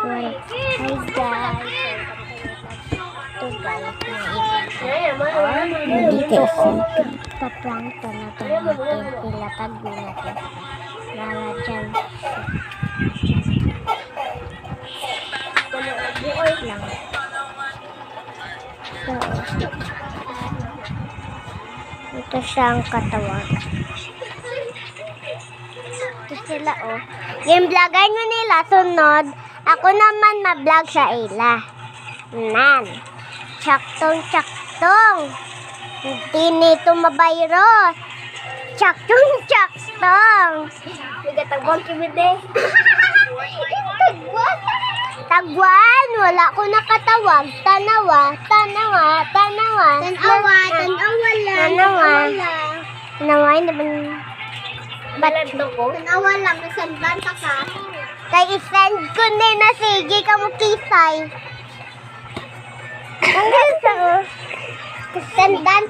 Hi guys! Ito guys, hindi kasi paprank to natin natin. Pilatag na natin. Lala dyan. Buoy lang. So, ito siyang katawan. Ito sila oh. Game vlogan nyo nila sunod. Ako naman ma-vlog sa ila. Nan. Tsaktong. Hindi nito mabayros. Tsaktong. Nagatagwag kibide. Tagwan. Wala ko nakatawag. Tanawa lang. Hindi ba? Balad ko? Tanawa lang. Nasanban ka. Kay i-send ko din na sige ka mo kisay. Ang gusto ko. Sendan